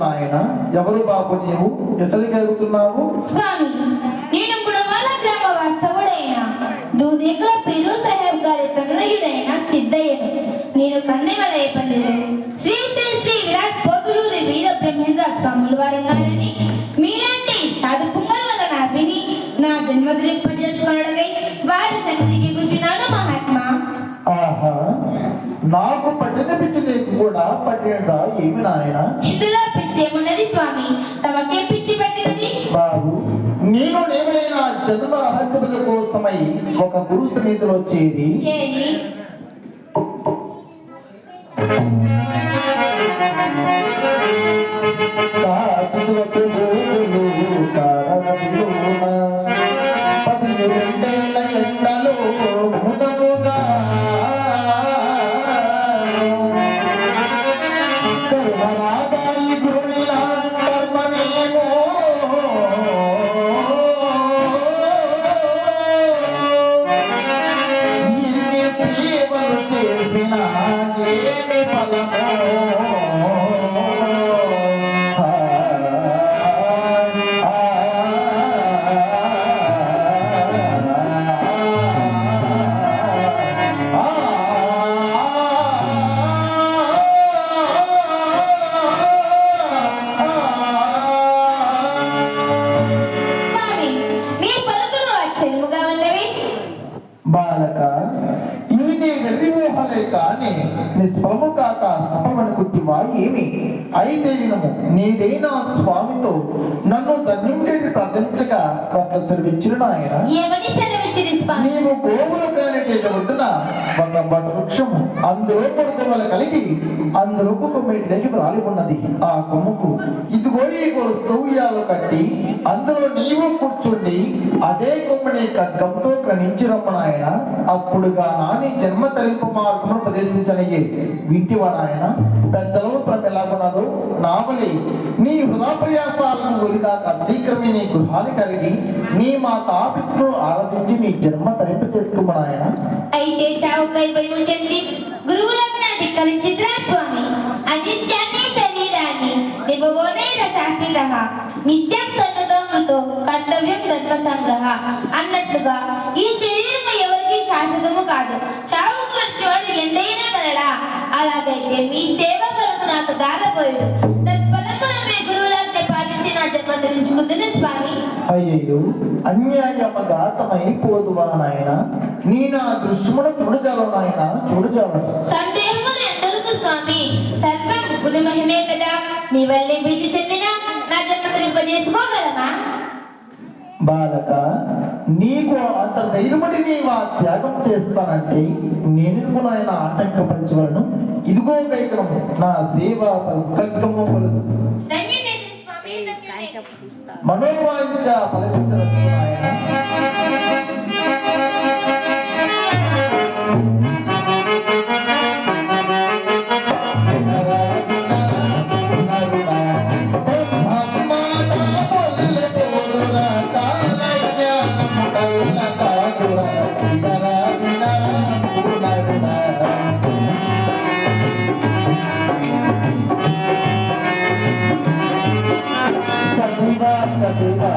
నాయన. ఎవరు బాబు నీవు? ఎతలికి ఎగుతున్నావు? స్వామి, నేను గుడమాల గ్రామ వాస్తవుడైన దూదేకుల పీరు సాహెబ్ గారి తనయుడైన సిద్ధయ్యను. నేను కన్నెమలయపల్లిలో శ్రీ శ్రీ శ్రీ విరాట్ పోతులూరి వీర బ్రహ్మేంద్ర స్వాముల వారు ఉన్నారని మీలాంటి సాధు పుంగల వలన విని నా జన్మదింపజేసుకొనడకై వారి సన్నిధికి కూర్చున్నాను మహాత్మా. ఆహా, నాకు పట్టిన పిచ్చి నీకు కూడా పట్టినదా ఏమి నాయన? ఇందులో పిచ్చి ఏమున్నది స్వామి? తమకే పిచ్చి పట్టినది? బాబు, నేనైనా జన్మ రహస్యముల కోసమై ఒక గురు సన్నిధిలో చేరి ఎండలో ముదముగా బాలక, ఇవి నీ వెర్రిమోహలే కాని నిష్ఫలము కాక సఫలమనుకుంటివా ఏమి? అయితే వినము, నీడైనా స్వామితో నన్ను ధన్యుండేది ప్రార్థించక సెలవిచ్చిన నాయన. నీవు గోవులు కానిటేట ఒడ్డున ఒక బట వృక్షము, అందులో మూడు కొమ్మలు కలిగి అందులో కొమ్మిటికి రాలి ఉన్నది. ఆ కొమ్ముకు ఇదిగో ఈ స్తౌయాలు కట్టి అందులో నీవు కూర్చుండి అదే కొమ్మని ఖడ్గంతో క్రమించి రమ్మనాయన. అప్పుడుగా నాని జన్మ తరింపు మార్గమును ప్రదేశించనయ్యే వింటివా నాయన. పెద్దలో తరం ఎలాగున్నదో నావలి నీ హృదయ ప్రయాసాలను గురిగాక శీఘ్రమే నీ గృహాన్ని కలిగి నీ మా తాపిత్ను ఆరాధించి నీ జన్మ తరింపు చేసుకోమ నాయన. అయితే చావుకై భయము చెంది గురువులకు ధిక్కరించిద్రా స్వామి. అనిత్యాన్ని శరీరాన్ని నిబోనే శాశ్వత నిత్యం సన్నుతో కర్తవ్యం ధర్మ సంగ్రహ అన్నట్లుగా ఈ శరీరం ఎవరికి శాశ్వతము కాదు. చావుకు వచ్చేవాడు ఎంతైనా కలడా. అలాగైతే మీ సేవ కొరకు నాకు దారపోయాడు. తత్ఫలమున మీ గురువులంటే పాటించి నా జన్మ ధరించుకుంటుంది స్వామి. అయ్యో, అన్యాయమగాతమైపోదువా నాయన. నీ నా దృశ్యమును చూడజాలు నాయన, చూడజాలు. సందేహములు ఎందుకు స్వామి? సర్వం గురు మహిమే కదా. మీ వల్లే భీతి చెందిన నా జన్మ ధరింపజేసుకోగలమా? బాలక, నీకు అంత ధైర్యమడి నీవా త్యాగం చేస్తానంటే నేను నాయన ఆటంకపరచవలను. ఇదిగో గైకము నా సేవ కల్కము కొలుసు మనోవాంఛ ఫలసిద్ధి నాయన. చదివా